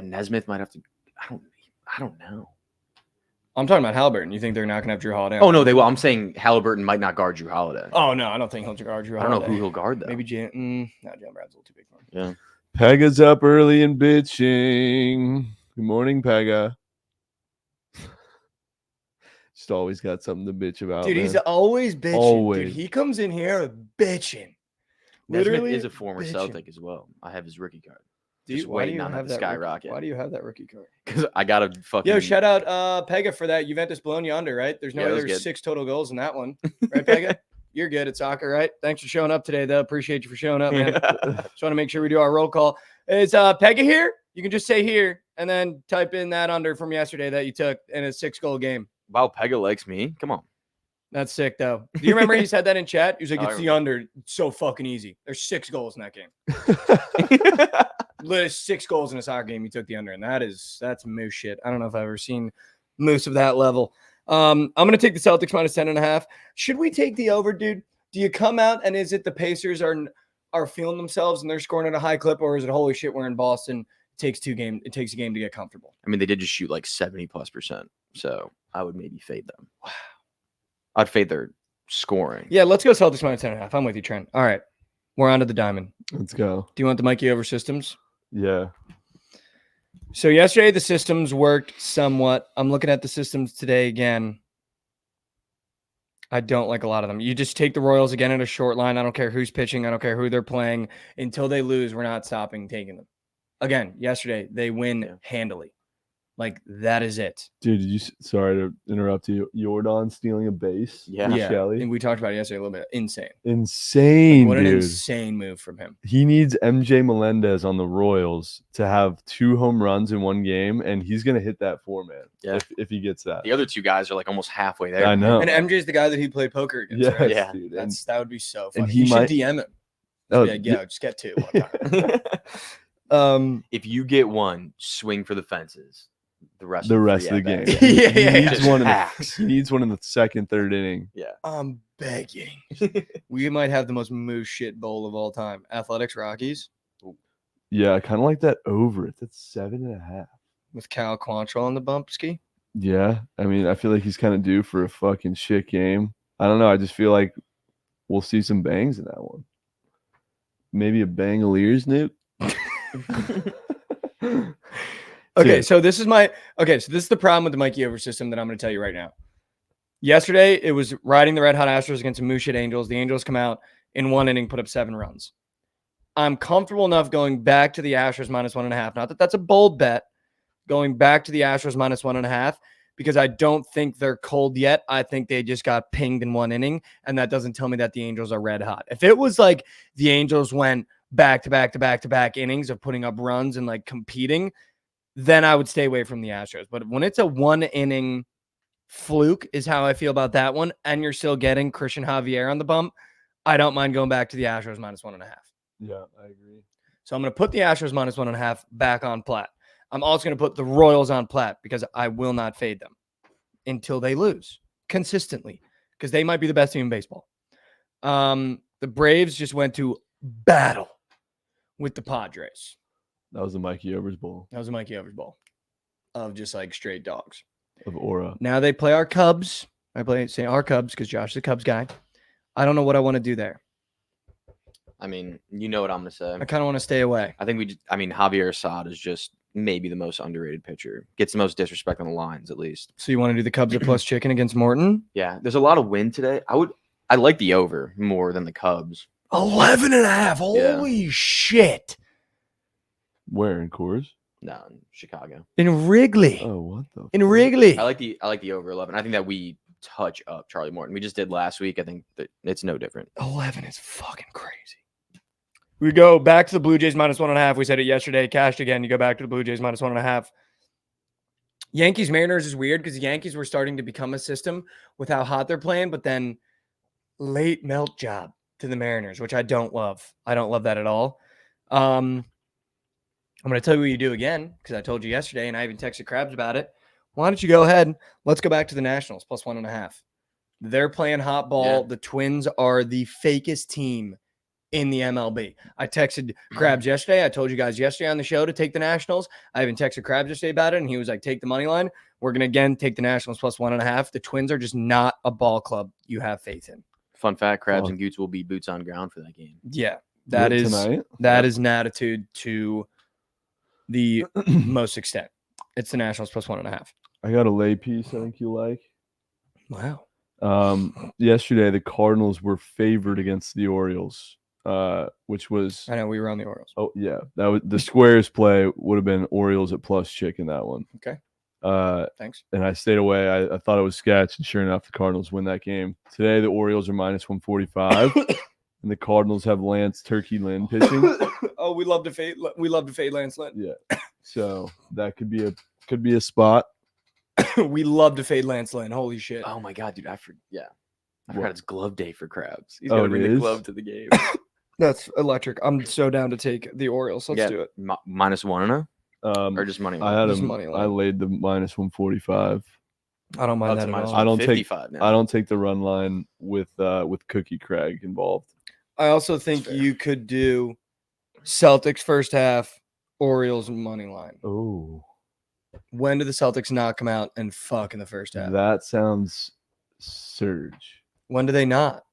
Nesmith might have to. I don't know. I'm talking about Halliburton. You think they're not going to have Drew Holiday? Oh no, they will. I'm saying Halliburton might not guard Drew Holiday. Oh no, I don't think he'll guard Drew I Holiday. don't know who he'll guard though. Maybe Jalen. No, Jalen Brown's a little too big for him. Yeah. Pega's up early and bitching. Good morning, Pega. Just always got something to bitch about. Dude, man. he's always bitching. Always. Dude, he comes in here bitching. Nesmith Literally is a former bitching. Celtic as well. I have his rookie card. Dude, Just why do waiting you on have that to that skyrocket. Why do you have that rookie card? Because I got a fucking. Yo, shout out Pega for that Juventus Bologna under, right? There's no Yeah, that was there's good. 6 total goals in that one. Right, Pega? You're good at soccer, right? Thanks for showing up today, though. Appreciate you for showing up, man. Just want to make sure we do our roll call. Is Pega here? You can just say here and then type in that under from yesterday that you took in a 6-goal game. Wow, Pega likes me. Come on. That's sick, though. Do you remember he said that in chat? He was like, Oh, I it's the remember. under. It's so fucking easy. There's 6 goals in that game. Literally 6 goals in a soccer game. You took the under, and that's moose shit. I don't know if I've ever seen moose of that level. I'm going to take the Celtics minus 10.5. Should we take the over, dude? Do you come out and is it the Pacers are feeling themselves and they're scoring at a high clip, or is it holy shit, we're in Boston? It takes a game to get comfortable. I mean, they did just shoot like 70+%. So I would maybe fade them. Wow. I'd fade their scoring. Yeah, let's go Celtics minus 10.5. I'm with you, Trent. All right. We're on to the diamond. Let's go. Do you want the Mikey Over systems? Yeah. So yesterday the systems worked somewhat. I'm looking at the systems today again. I don't like a lot of them. You just take the Royals again in a short line. I don't care who's pitching. I don't care who they're playing. Until they lose, we're not stopping taking them. Again, yesterday they win handily. Like that is it. Dude, sorry to interrupt you. Jordan stealing a base. Yeah. from Yeah. Shelley. And we talked about it yesterday a little bit. Insane. Insane, What an dude. insane move from him. He needs MJ Melendez on the Royals to have 2 home runs in one game, and he's gonna hit that 4-man. Yeah. If he gets that. The other two guys are like almost halfway there. I know. And MJ's the guy that he played poker against. Yes, Right? Yeah. dude. And, That would be so and funny. he You should might- DM him. oh, Be like, yeah, just get 2 one time. If you get one, swing for the fences. The rest the of rest of the game. at-bats. Yeah, He yeah, needs yeah. one in the, Hacks. he needs one in the second, third inning. Yeah. I'm begging. We might have the most moose shit bowl of all time. Athletics Rockies Yeah, I kind of like that over. It's at 7.5. with Cal Quantrill on the bump ski. Yeah, I mean, I feel like he's kind of due for a fucking shit game. I don't know. I just feel like we'll see some bangs in that one. Maybe a Bangaliers, Newt. Okay, Dude, so this is the problem with the Mikey Over system that I'm going to tell you right now. Yesterday, it was riding the Red Hot Astros against the moose shit Angels. The Angels come out in 1 inning, put up 7 runs. I'm comfortable enough going back to the Astros minus 1.5. Not that that's a bold bet. Going back to the Astros minus 1.5 because I don't think they're cold yet. I think they just got pinged in 1 inning, and that doesn't tell me that the Angels are red hot. If it was like the Angels went back to back to back to back innings of putting up runs and like competing, then I would stay away from the Astros. But when it's a 1 inning fluke is how I feel about that one, and you're still getting Christian Javier on the bump, I don't mind going back to the Astros minus 1.5. yeah, I agree. So I'm going to put the Astros minus 1.5 back on plat. I'm also going to put the Royals on plat because I will not fade them until they lose consistently because they might be the best team in baseball. The Braves just went to battle with the Padres. That was the Mikey Over's Bowl That was a Mikey Over's Bowl of just like straight dogs. of aura. Now they play our Cubs. I say our Cubs because Josh is a Cubs guy. I don't know what I want to do there. I mean, you know what I'm gonna say. I kind of want to stay away. I think Javier Assad is just maybe the most underrated pitcher. Gets the most disrespect on the lines, at least. So you want to do the Cubs at plus chicken against Morton? Yeah, there's a lot of wind today. I like the over more than the Cubs. 11.5. Holy shit. Where in Coors? No, in Chicago. In Wrigley. Oh, what the? In fuck? Wrigley. I like the over 11. I think that we touch up Charlie Morton. We just did last week. I think that it's no different. 11 is fucking crazy. We go back to the Blue Jays minus 1.5. We said it yesterday. Cashed again. You go back to the Blue Jays minus 1.5. Yankees Mariners is weird because the Yankees were starting to become a system with how hot they're playing, but then late melt job to the Mariners, which I don't love. I don't love that at all. I'm going to tell you what you do again because I told you yesterday and I even texted Krabs about it. Why don't you go ahead? Let's go back to the Nationals plus 1.5. They're playing hot ball. Yeah. The Twins are the fakest team in the MLB. I texted Krabs yesterday. I told you guys yesterday on the show to take the Nationals. I even texted Krabs yesterday about it, and he was like, take the money line. We're going to, again, take the Nationals plus 1.5. The Twins are just not a ball club you have faith in. Fun fact, Krabs and Goots will be boots on ground for that game. Yeah, that is tonight? that is an attitude to the most extent. It's the Nationals plus 1.5. I got a lay piece I think you like. Wow. Yesterday the Cardinals were favored against the Orioles, which was I know we were on the Orioles. oh yeah, that was the squares play would have been Orioles at plus chicken that one. Okay. Thanks. And I stayed away. I thought it was sketch, and sure enough, the Cardinals win that game. Today the Orioles are minus 145, and the Cardinals have Lance Turkey Lynn pitching. Oh, we love to fade Lance Lynn. Yeah, so that could be a spot. We love to fade Lance Lynn. Holy shit. Oh my god, dude! I forgot What? it's glove day for Krabs. He's Oh, gonna it bring the is? glove to the game. That's electric. I'm so down to take the Orioles. Let's do it. Minus 1 or just money line. I had Just him. money I line. laid the minus 145. I don't mind That's that a at minus all. I don't take 55 now. I don't take the run line with Cookie Craig involved. I also think fair. you could do Celtics first half, Orioles money line. Oh, When do the Celtics not come out and fuck in the first half? that sounds surge. When do they not?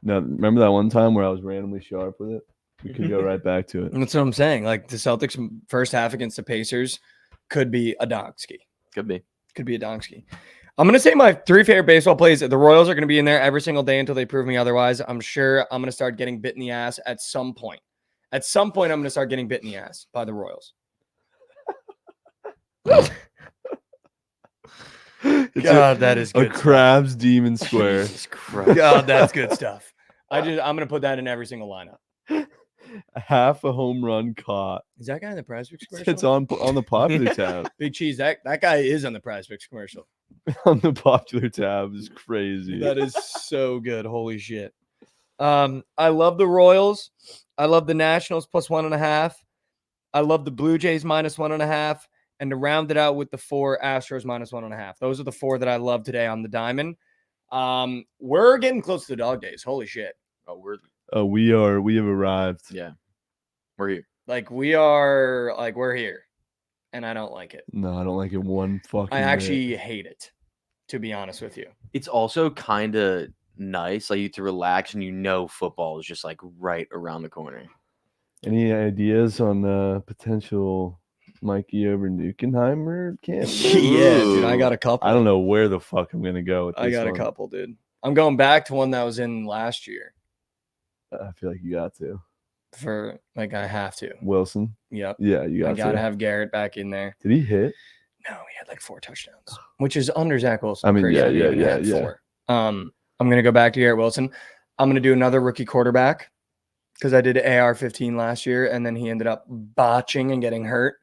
Now, remember that one time where I was randomly sharp with it? We could go right back to it. That's what I'm saying. Like the Celtics first half against the Pacers could be a donkey. Could be. Could be a donkey. I'm going to say my 3 favorite baseball plays. The Royals are going to be in there every single day until they prove me otherwise. I'm sure I'm going to start getting bit in the ass at some point. At some point, I'm going to start getting bit in the ass by the Royals. God, that is a good. Krabs Demon Square. Jesus Christ. God, that's good stuff. I'm going to put that in every single lineup. Half a home run caught. Is that guy in the Prize Picks commercial? It's on the popular tab. Big Cheese. That guy is on the Prize Picks commercial. On the popular tab is crazy. That is so good. Holy shit. I love the Royals. I love the Nationals plus 1.5. I love the Blue Jays minus 1.5. And to round it out with the 4 Astros minus 1.5. Those are the 4 that I love today on the diamond. We're getting close to the dog days. Holy shit. Oh, we have arrived. yeah. We're here. We're here. And I don't like it. No, I don't like it one fucking I bit. actually hate it, to be honest with you. It's also kind of nice, like you get to relax and football is just like right around the corner. Any ideas on potential Mikey Over Nukenheimer camp? Yeah, dude, I got a couple. I don't know where the fuck I'm gonna go with this I got one. a couple, dude. I'm going back to one that was in last year I feel like you got to. for like I have to. Wilson. Yep. Yeah, you I got gotta to. have Garrett back in there. Did he hit? No, he had like 4 touchdowns, which is under Zach Wilson. I mean, Crazy yeah, that he yeah, even had yeah. 4. I'm gonna go back to Garrett Wilson. I'm gonna do another rookie quarterback because I did AR-15 last year, and then he ended up botching and getting hurt.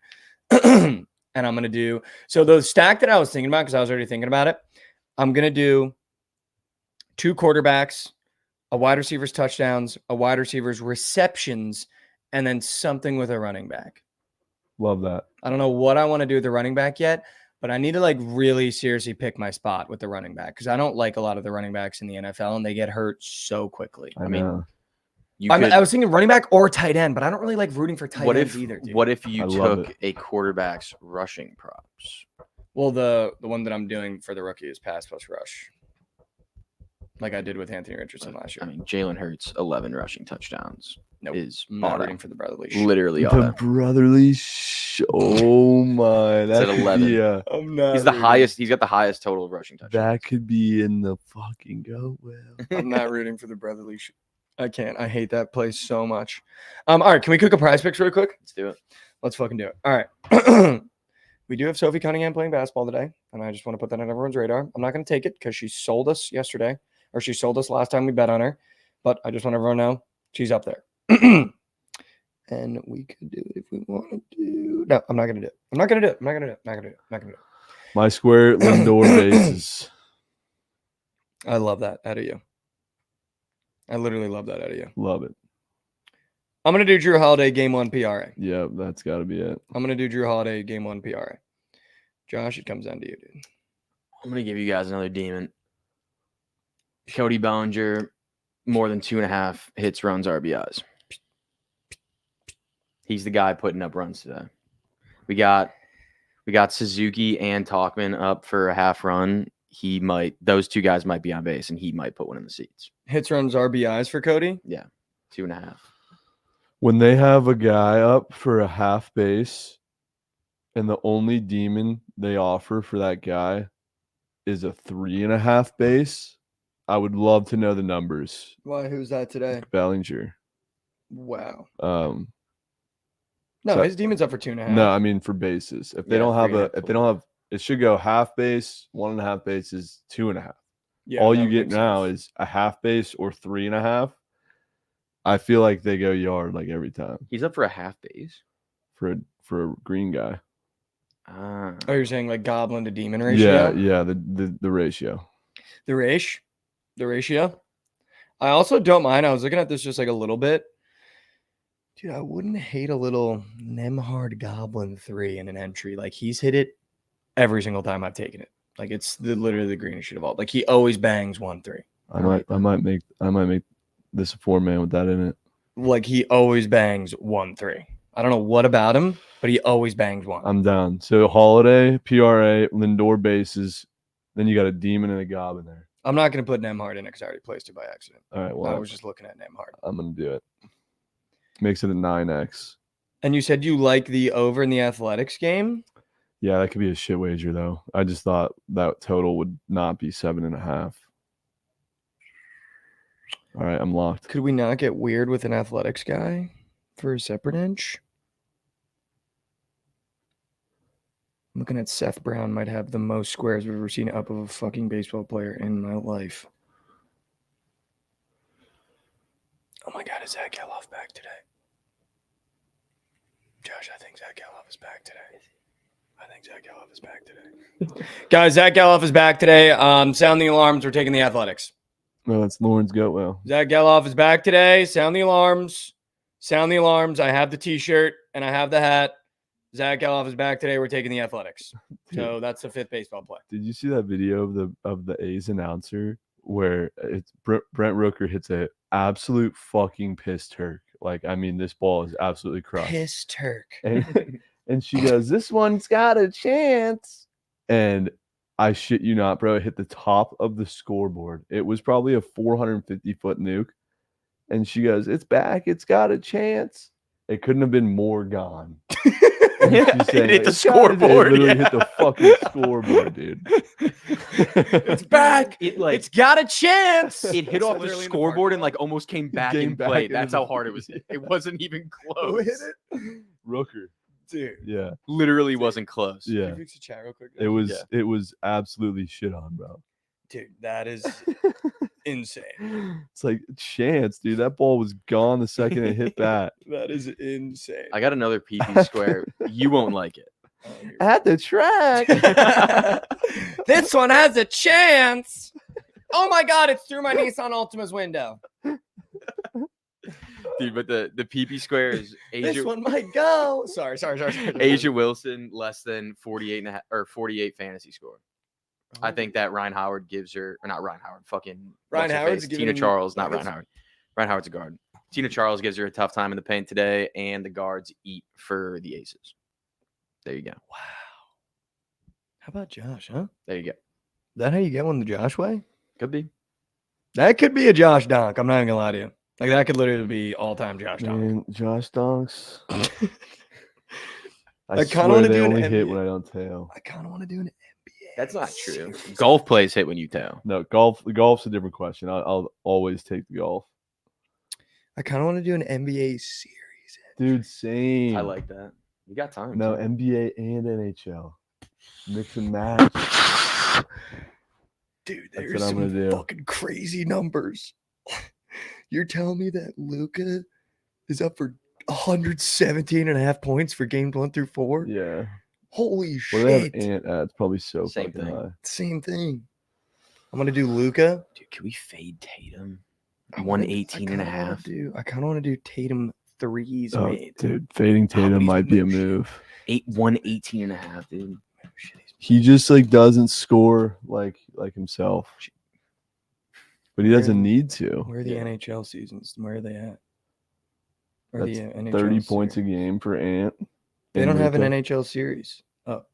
And I'm gonna do so the stack that I was thinking about because I was already thinking about it. I'm gonna do 2 quarterbacks, a wide receiver's touchdowns, a wide receiver's receptions, and then something with a running back. Love that. I don't know what I want to do with the running back yet, but I need to like really seriously pick my spot with the running back because I don't like a lot of the running backs in the NFL and they get hurt so quickly. I mean, know. I was thinking running back or tight end, but I don't really like rooting for tight ends either. Dude. What if you I love took a quarterback's rushing props? Well, the one that I'm doing for the rookie is pass plus rush, like I did with Anthony Richardson last year. I mean, Jalen Hurts, 11 rushing touchdowns. Nope. Is I'm not auto. rooting for the brotherly. Literally The auto. brotherly oh my. That at could 11. be I'm not. He's the rooting. highest. He's got the highest total of rushing touchdowns. that could be in the fucking go well. I'm not rooting for the brotherly. I can't. I hate that place so much. All right, can we cook a prize picks real quick? Let's do it. Let's fucking do it. All right. We do have Sophie Cunningham playing basketball today, and I just want to put that on everyone's radar. I'm not going to take it because she sold us yesterday, or she sold us last time we bet on her, but I just want everyone to know she's up there. And we could do it if we want to do. No, I'm not going to do it. I'm not going to do it. I'm not going to do it. I'm not going to do it. I'm not going to do it. My square Lindor bases. I love that out of you. I literally love that out of you. Love it. I'm going to do Drew Holiday game 1 PRA. Yeah, that's got to be it. I'm going to do Drew Holiday game 1 PRA. Josh, it comes down to you, dude. I'm gonna give you guys another demon. Cody Bellinger, more than 2.5 hits, runs, RBIs. He's the guy putting up runs today. We got Suzuki and Talkman up for a half run. Those two guys might be on base, and he might put one in the seats. Hits, runs, RBIs for Cody. Yeah, 2.5. When they have a guy up for a half base and the only demon they offer for that guy is a 3.5 base, I would love to know the numbers. Why? Who's that today? Bellinger. Wow. So- No, his demon's up for 2.5. No, I mean for bases. If they Yeah, don't have 3.5, if they don't have, it should go half base, 1.5 bases, 2.5. Yeah, All that you get makes now sense. is a half base or 3.5. I feel like they go yard like every time He's up for a half base. for a green guy. Ah, Oh, you're saying like goblin to demon ratio? Yeah, the ratio. The ratio. I also don't mind. I was looking at this just like a little bit. Dude, I wouldn't hate a little Nemhard Goblin 3 in an entry. Like he's hit it every single time I've taken it. Like it's literally the greenest shit of all. Like he always bangs 1-3. I might make this a 4-man with that in it. Like he always bangs 1-3. I don't know what about him, but he always bangs one. I'm down. So Holiday, PRA, Lindor bases, then you got a demon and a gob in there. I'm not going to put Nemhard in because I already placed it by accident. All right, I well, was just looking at Nemhard. I'm gonna do it. Makes it a 9x. And you said you like the over in the athletics game? Yeah, that could be a shit wager though. I just thought that total would not be 7.5. All right, I'm locked. Could we not get weird with an athletics guy for a separate inch? I'm looking at Seth Brown might have the most squares we've ever seen up of a fucking baseball player in my life. Oh my God, is Zach Geloff back today? Josh, I think Zach Geloff is back today. Guys, Zach Geloff is back today. Sound the alarms. We're taking the athletics. No, that's Lawrence Goatwell. Zach Geloff is back today. Sound the alarms. Sound the alarms. I have the t-shirt and I have the hat. Zach Geloff is back today. We're taking the athletics. So that's the 5th baseball play. Did you see that video of the A's announcer where it's Brent Rooker hits a absolute fucking piss Turk? Like, I mean, this ball is absolutely crushed. Piss Turk. And she goes, "This one's got a chance." And I shit you not, bro, it hit the top of the scoreboard. It was probably a 450-foot nuke. And she goes, "It's back. It's got a chance." It couldn't have been more gone. Yeah, it hit the scoreboard. It literally hit the fucking scoreboard, dude. It's back. It's got a chance. It hit off the scoreboard and like almost came back Came in back play. into That's the- how hard it was. It wasn't even Who hit close. it? Rooker. Dude. Yeah. Literally wasn't close. Yeah. Can you fix the chat real quick? It was Yeah. it was absolutely shit on, bro. Dude, that is insane. It's like chance, dude. That ball was gone the second it hit that. That is insane. I got another PP square. You won't like it. At the track. This one has a chance. Oh my God, it's through my Nissan Altima's window. Dude, but the PP square is This Asia one might go. Sorry. Asia Wilson less than 48 and a half or 48 fantasy score. I think that Ryan Howard gives her, or not Ryan Howard, fucking Ryan Howard's Tina giving- Charles, not Ryan Howard. Ryan Howard's a guard. Tina Charles gives her a tough time in the paint today, and the guards eat for the Aces. There you go. Wow. How about Josh, huh? There you go. Is that how you get one the Josh way? Could be. That could be a Josh donk. I'm not even gonna lie to you. Like that could literally be all-time Josh donk. Man, Josh donks. I kinda swear wanna they do an only hit NBA. when I don't tail. I kind of want to do an NBA. That's not true. series. Golf plays hit when you tail. No, golf's a different question. I'll always take the golf. I kind of want to do an NBA series. Dude, same. I like that. You got time. No, too. NBA and NHL. Mix and match. Dude, That's there's what I'm some gonna do. fucking crazy numbers. You're telling me that Luka is up for 117 and a half points for games 1 through 4? Yeah. Holy Well, they have shit. it's probably so Same fucking thing. high. Same thing. I'm going to do Luka. Dude, can we fade Tatum? I wanna- 118 and a half. I kind of want to do Tatum threes Oh, made. dude, fading but Tatum he's might be a motion. move. 118 and a half, dude. Oh, shit, he's- He just like doesn't score like himself. But he doesn't need to. Where are the Yeah. NHL seasons? Where are they at? Or That's the NHL 30 points a series? game for Ant. They and don't have an Luka. NHL series. Oh.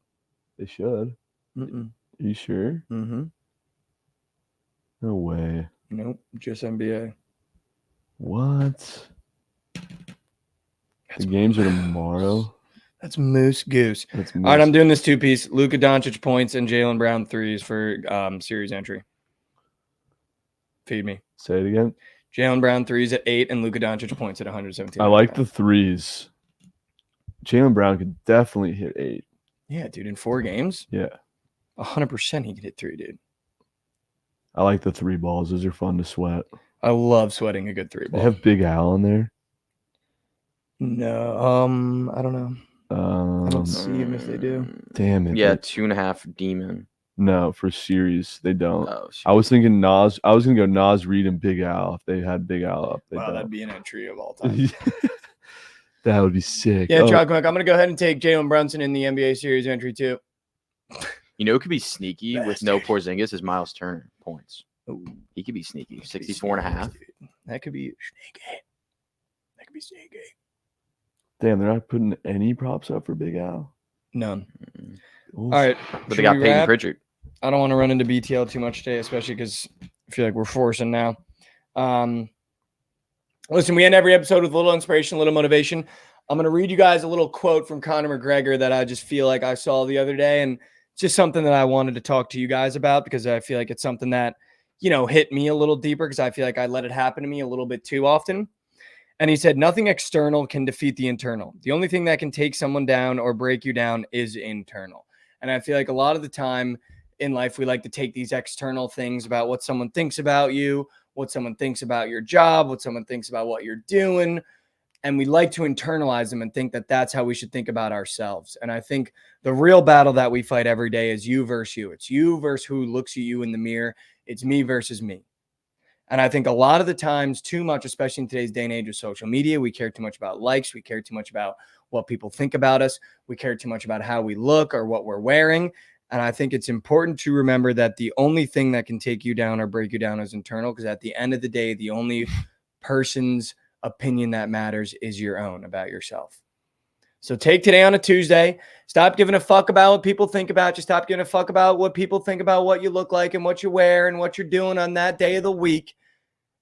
They should. Mm-mm. Are you sure? Mm-hmm. No way. Nope. Just NBA. What? That's The games are moose. tomorrow. That's moose goose. That's All right, I'm missed. doing this 2-piece. Luka Doncic points and Jaylen Brown threes for series entry. Feed me. Say it again. Jaylen Brown threes at 8 and Luka Doncic points at 117. I like the threes. Jaylen Brown could definitely hit 8. Yeah, dude. In 4 games, Yeah. 100% he could hit 3, dude. I like the 3 balls. Those are fun to sweat. I love sweating a good 3 They ball. have Big Al in there. No, I don't know. I don't see him if they do. Damn it. Yeah, they- 2.5 demon. No, for series they don't. Oh, shit. I was thinking Nas. I was gonna go Nas Reed and Big Al if they had Big Al up. They Wow, don't. that'd be an entry of all time. That would be sick. Yeah, Oh, Chuck, I'm going to go ahead and take Jalen Brunson in the NBA series entry too. You know, it could be sneaky with no Bastard. Porzingis is Miles Turner points. Ooh, He could be sneaky. that could be 64 and a sneaky, half. dude. That could be sneaky. That could be sneaky. Damn, they're not putting any props up for Big Al. None. Mm-mm. All right. But should they got we Peyton wrap? Pritchard. I don't want to run into BTL too much today, especially because I feel like we're forcing now. Listen, we end every episode with a little inspiration, a little motivation. I'm going to read you guys a little quote from Conor McGregor that I just feel like I saw the other day. And it's just something that I wanted to talk to you guys about because I feel like it's something that, hit me a little deeper because I feel like I let it happen to me a little bit too often. And he said, nothing external can defeat the internal. The only thing that can take someone down or break you down is internal. And I feel like a lot of the time in life, we like to take these external things about what someone thinks about you, what someone thinks about your job, what someone thinks about what you're doing. And we like to internalize them and think that that's how we should think about ourselves. And I think the real battle that we fight every day is you versus you. It's you versus who looks at you in the mirror. It's me versus me. And I think a lot of the times, too much, especially in today's day and age of social media, we care too much about likes. We care too much about what people think about us. We care too much about how we look or what we're wearing. And I think it's important to remember that the only thing that can take you down or break you down is internal, because at the end of the day, the only person's opinion that matters is your own about yourself. So take today on a Tuesday. Stop giving a fuck about what people think about you. Stop giving a fuck about what people think about what you look like and what you wear and what you're doing on that day of the week.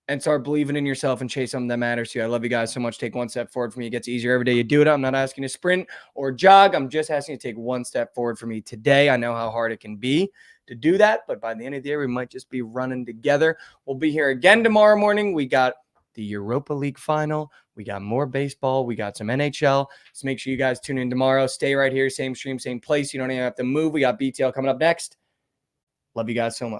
And start believing in yourself and chase something that matters to you. I love you guys so much. Take one step forward for me. It gets easier every day you do it. I'm not asking you to sprint or jog. I'm just asking you to take one step forward for me today. I know how hard it can be to do that, but by the end of the year, we might just be running together. We'll be here again tomorrow morning. We got the Europa League final. We got more baseball. We got some NHL. So make sure you guys tune in tomorrow. Stay right here. Same stream, same place. You don't even have to move. We got BTL coming up next. Love you guys so much.